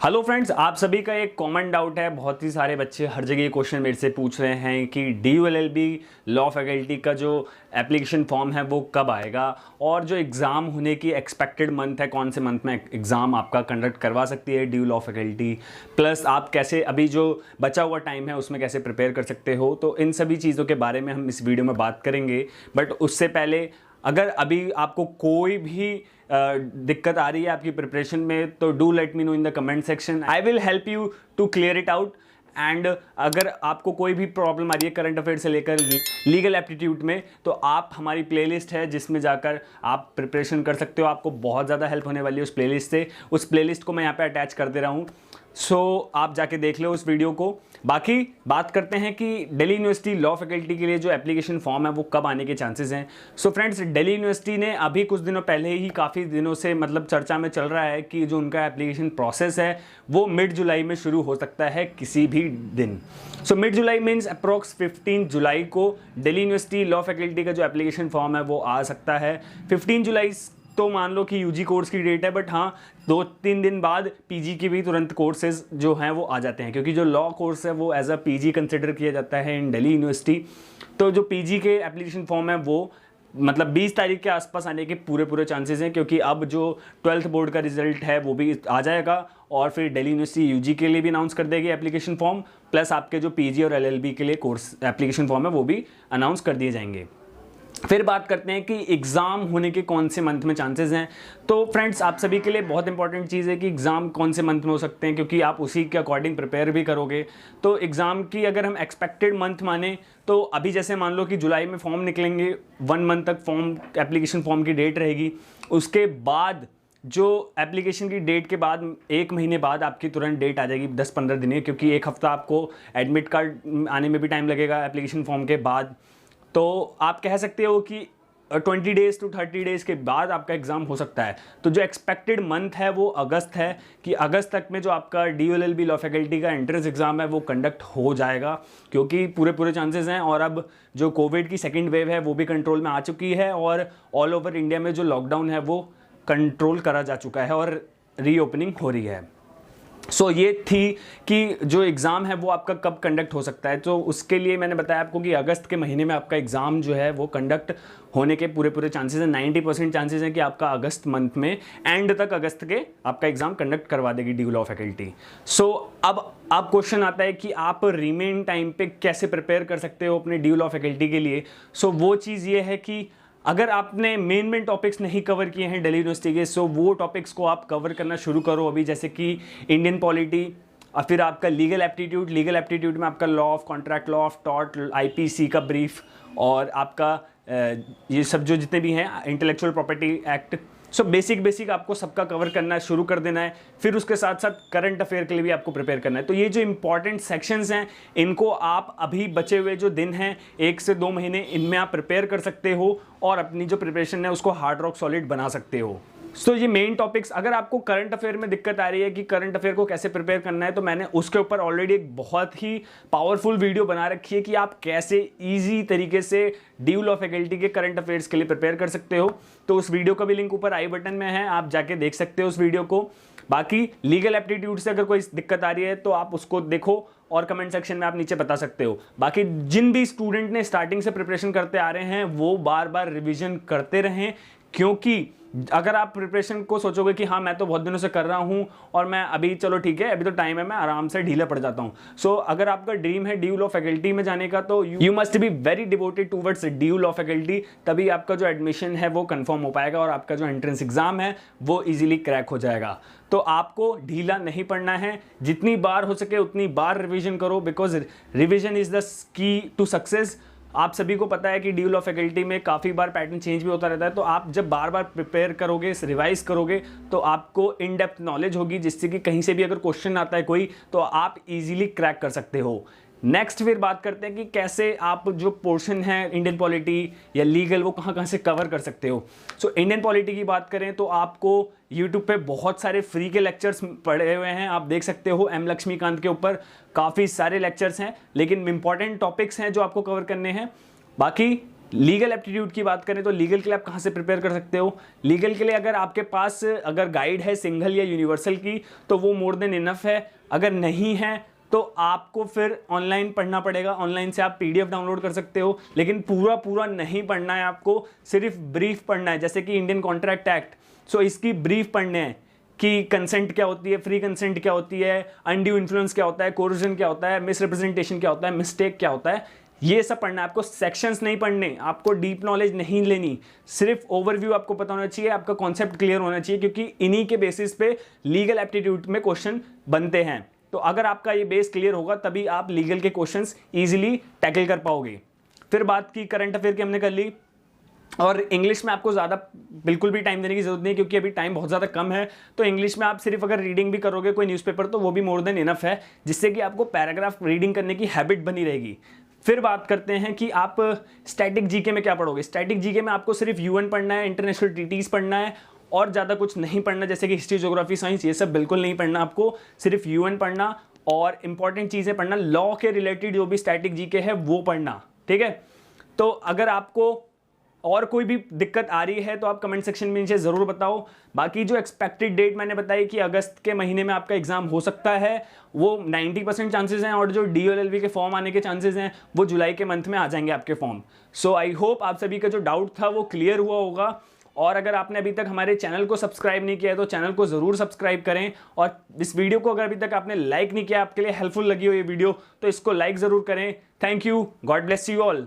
Hello friends, आप सभी का एक कॉमन डाउट है। बहुत ही सारे बच्चे हर जगह ये क्वेश्चन मेरे से पूछ रहे हैं कि DULLB लॉ फैकल्टी का जो एप्लीकेशन फॉर्म है वो कब आएगा, और जो एग्ज़ाम होने की एक्सपेक्टेड मंथ है, कौन से मंथ में एग्ज़ाम आपका कंडक्ट करवा सकती है DU लॉ फैकल्टी, प्लस आप कैसे अभी जो बचा हुआ टाइम है उसमें कैसे प्रिपेयर कर सकते हो। तो इन सभी चीज़ों के बारे में हम इस वीडियो में बात करेंगे। बट उससे पहले अगर अभी आपको कोई भी दिक्कत आ रही है आपकी प्रिपरेशन में, तो do let me know in the comment section. I will help you to clear it out. And अगर आपको कोई भी प्रॉब्लम आ रही है करंट अफेयर से लेकर लीगल एप्टीट्यूड में, तो आप हमारी प्लेलिस्ट है जिसमें जाकर आप प्रिपरेशन कर सकते हो। आपको बहुत ज़्यादा हेल्प होने वाली है उस प्लेलिस्ट से। उस प्लेलिस्ट को मैं यहाँ पे अटैच कर दे रहा हूँ, सो आप जाके देख लो उस वीडियो को। बाकी बात करते हैं कि दिल्ली यूनिवर्सिटी लॉ फैकल्टी के लिए जो एप्लीकेशन फॉर्म है वो कब आने के चांसेस हैं। सो फ्रेंड्स, दिल्ली यूनिवर्सिटी ने अभी कुछ दिनों पहले ही, काफ़ी दिनों से मतलब चर्चा में चल रहा है कि जो उनका एप्लीकेशन प्रोसेस है वो मिड जुलाई में शुरू हो सकता है किसी भी दिन। सो मिड जुलाई मीन्स अप्रॉक्स 15 जुलाई को दिल्ली यूनिवर्सिटी लॉ फैकल्टी का जो एप्लीकेशन फॉर्म है वो आ सकता है। 15 जुलाई तो मान लो कि यूजी कोर्स की डेट है, बट हाँ 2-3 दिन बाद पीजी के भी तुरंत कोर्सेज जो हैं वो आ जाते हैं, क्योंकि जो लॉ कोर्स है वो एज अ पीजी कंसिडर किया जाता है इन दिल्ली यूनिवर्सिटी। तो जो पीजी के एप्लीकेशन फॉर्म है वो मतलब 20 तारीख के आसपास आने के पूरे चांसेस हैं, क्योंकि अब जो 12th बोर्ड का रिजल्ट है वो भी आ जाएगा और फिर दिल्ली यूनिवर्सिटी यूजी के लिए भी अनाउंस कर देगी एप्लीकेशन फॉर्म, प्लस आपके जो पीजी और एलएलबी के लिए कोर्स एप्लीकेशन फॉर्म है वो भी अनाउंस कर दिए जाएंगे। फिर बात करते हैं कि एग्ज़ाम होने के कौन से मंथ में चांसेस हैं। तो फ्रेंड्स, आप सभी के लिए बहुत इंपॉर्टेंट चीज़ है कि एग्ज़ाम कौन से मंथ में हो सकते हैं, क्योंकि आप उसी के अकॉर्डिंग प्रिपेयर भी करोगे। तो एग्ज़ाम की अगर हम एक्सपेक्टेड मंथ माने, तो अभी जैसे मान लो कि जुलाई में फॉर्म निकलेंगे, 1 मंथ तक फॉर्म एप्लीकेशन फॉर्म की डेट रहेगी। उसके बाद जो एप्लीकेशन की डेट के बाद 1 महीने बाद आपकी तुरंत डेट आ जाएगी 10-15 दिन में, क्योंकि 1 हफ्ता आपको एडमिट कार्ड आने में भी टाइम लगेगा एप्लीकेशन फॉर्म के बाद। तो आप कह सकते हो कि 20 डेज़ टू 30 डेज़ के बाद आपका एग्ज़ाम हो सकता है। तो जो एक्सपेक्टेड मंथ है वो अगस्त है, कि अगस्त तक में जो आपका DULLB लॉ फैकल्टी का एंट्रेंस एग्ज़ाम है वो कंडक्ट हो जाएगा, क्योंकि पूरे चांसेस हैं। और अब जो कोविड की सेकेंड वेव है वो भी कंट्रोल में आ चुकी है, और ऑल ओवर इंडिया में जो लॉकडाउन है वो कंट्रोल करा जा चुका है और रीओपनिंग हो रही है। सो ये थी कि जो एग्ज़ाम है वो आपका कब कंडक्ट हो सकता है। तो उसके लिए मैंने बताया आपको कि अगस्त के महीने में आपका एग्ज़ाम जो है वो कंडक्ट होने के पूरे चांसेस हैं। 90% चांसेस हैं कि आपका अगस्त मंथ में एंड तक अगस्त के आपका एग्ज़ाम कंडक्ट करवा देगी DU लॉ फैकल्टी। सो अब क्वेश्चन आता है कि आप रिमेन टाइम पे कैसे प्रिपेयर कर सकते हो अपने DU लॉ फैकल्टी के लिए। सो वो चीज़ ये है कि अगर आपने मेन टॉपिक्स नहीं कवर किए हैं दिल्ली यूनिवर्सिटी के, सो वो टॉपिक्स को आप कवर करना शुरू करो अभी, जैसे कि इंडियन पॉलिटी, और फिर आपका लीगल एप्टीट्यूड में आपका law of contract, law of tort, IPC का ब्रीफ, और आपका ये सब जो जितने भी हैं intellectual property act. So basic आपको सबका कवर करना शुरू कर देना है। फिर उसके साथ साथ करंट अफेयर के लिए भी आपको प्रिपेयर करना है। तो ये जो इंपॉर्टेंट सेक्शंस हैं इनको आप अभी बचे हुए जो दिन हैं 1 से 2 महीने, इनमें आप प्रिपेयर कर सकते हो और अपनी जो प्रिपरेशन है उसको हार्ड रॉक सॉलिड बना सकते हो। सो ये मेन टॉपिक्स। अगर आपको करंट अफेयर में दिक्कत आ रही है कि करंट अफेयर को कैसे प्रिपेयर करना है, तो मैंने उसके ऊपर ऑलरेडी एक बहुत ही पावरफुल वीडियो बना रखी है कि आप कैसे इजी तरीके से DU लॉ फैकल्टी के करंट अफेयर्स के लिए प्रिपेयर कर सकते हो। तो उस वीडियो का भी लिंक ऊपर आई बटन में है, आप जाके देख सकते हो उस वीडियो को। बाकी लीगल एप्टीट्यूड से अगर कोई दिक्कत आ रही है तो आप उसको देखो और कमेंट सेक्शन में आप नीचे बता सकते हो। बाकी जिन भी स्टूडेंट ने स्टार्टिंग से प्रिपरेशन करते आ रहे हैं वो बार बार रिविजन करते रहें, क्योंकि अगर आप प्रिपरेशन को सोचोगे कि हाँ मैं तो बहुत दिनों से कर रहा हूँ और मैं अभी चलो ठीक है अभी तो टाइम है, मैं आराम से ढीला पड़ जाता हूँ। सो अगर आपका ड्रीम है DU लॉ फैकल्टी में जाने का, तो you must be very devoted towards DU law faculty, तभी आपका जो एडमिशन है वो कंफर्म हो पाएगा और आपका जो एंट्रेंस एग्जाम है वो इजीली क्रैक हो जाएगा। तो आपको ढीला नहीं पड़ना है, जितनी बार हो सके उतनी बार रिविजन करो, because revision is the key to success. आप सभी को पता है कि DU लॉ फैकल्टी में काफ़ी बार पैटर्न चेंज भी होता रहता है। तो आप जब बार बार प्रिपेयर करोगे, रिवाइज करोगे, तो आपको इन डेप्थ नॉलेज होगी, जिससे कि कहीं से भी अगर क्वेश्चन आता है कोई, तो आप इजीली क्रैक कर सकते हो। नेक्स्ट फिर बात करते हैं कि कैसे आप जो पोर्शन है इंडियन पॉलिटी या लीगल वो कहाँ से कवर कर सकते हो। सो इंडियन पॉलिटी की बात करें तो आपको यूट्यूब पे बहुत सारे फ्री के लेक्चर्स पड़े हुए हैं, आप देख सकते हो। M लक्ष्मीकांत के ऊपर काफ़ी सारे लेक्चर्स हैं, लेकिन इंपॉर्टेंट टॉपिक्स हैं जो आपको कवर करने हैं। बाकी लीगल एप्टीट्यूड की बात करें तो लीगल के लिए आप कहाँ से प्रिपेयर कर सकते हो? लीगल के लिए अगर आपके पास अगर गाइड है सिंगल या यूनिवर्सल की तो वो मोर देन इनफ है। अगर नहीं है तो आपको फिर ऑनलाइन पढ़ना पड़ेगा। ऑनलाइन से आप पीडीएफ डाउनलोड कर सकते हो, लेकिन पूरा नहीं पढ़ना है आपको, सिर्फ ब्रीफ पढ़ना है। जैसे कि इंडियन कॉन्ट्रैक्ट एक्ट, सो इसकी ब्रीफ पढ़ने हैं कि कंसेंट क्या होती है, फ्री कंसेंट क्या होती है, अनड्यू इन्फ्लुएंस क्या होता है, कोर्जन क्या होता है, मिसरिप्रेजेंटेशन क्या होता है, मिस्टेक क्या होता है, ये सब पढ़ना है आपको। सेक्शंस नहीं पढ़ने, आपको डीप नॉलेज नहीं लेनी, सिर्फ ओवरव्यू आपको पता होना चाहिए, आपका कॉन्सेप्ट क्लियर होना चाहिए, क्योंकि इन्हीं के बेसिस पे लीगल एप्टीट्यूड में क्वेश्चन बनते हैं। तो अगर आपका ये बेस क्लियर होगा तभी आप लीगल के क्वेश्चंस इजीली टैकल कर पाओगे। फिर बात की करंट अफेयर की हमने कर ली, और इंग्लिश में आपको ज़्यादा बिल्कुल भी टाइम देने की जरूरत नहीं है, क्योंकि अभी टाइम बहुत ज़्यादा कम है। तो इंग्लिश में आप सिर्फ अगर रीडिंग भी करोगे कोई न्यूज़पेपर तो वो भी मोर देन इनफ है, जिससे कि आपको पैराग्राफ रीडिंग करने की हैबिट बनी रहेगी। फिर बात करते हैं कि आप स्टैटिक जीके में क्या पढ़ोगे। स्टैटिक जीके में आपको सिर्फ यूएन पढ़ना है, इंटरनेशनल ट्रीटीज पढ़ना है, और ज़्यादा कुछ नहीं पढ़ना, जैसे कि हिस्ट्री, ज्योग्राफी, साइंस, ये सब बिल्कुल नहीं पढ़ना आपको। सिर्फ यूएन पढ़ना और इंपॉर्टेंट चीज़ें पढ़ना, लॉ के रिलेटेड जो भी स्टैटिक जीके है वो पढ़ना, ठीक है। तो अगर आपको और कोई भी दिक्कत आ रही है तो आप कमेंट सेक्शन में नीचे ज़रूर बताओ। बाकी जो एक्सपेक्टेड डेट मैंने बताई कि अगस्त के महीने में आपका एग्जाम हो सकता है, वो 90% चांसेस हैं, और जो DOLLB के फॉर्म आने के चांसेस हैं वो जुलाई के मंथ में आ जाएंगे आपके फॉर्म। सो आई होप आप सभी का जो डाउट था वो क्लियर हुआ होगा। और अगर आपने अभी तक हमारे चैनल को सब्सक्राइब नहीं किया है तो चैनल को ज़रूर सब्सक्राइब करें, और इस वीडियो को अगर अभी तक आपने लाइक नहीं किया, आपके लिए हेल्पफुल लगी हो ये वीडियो, तो इसको लाइक ज़रूर करें। Thank you, God bless you all.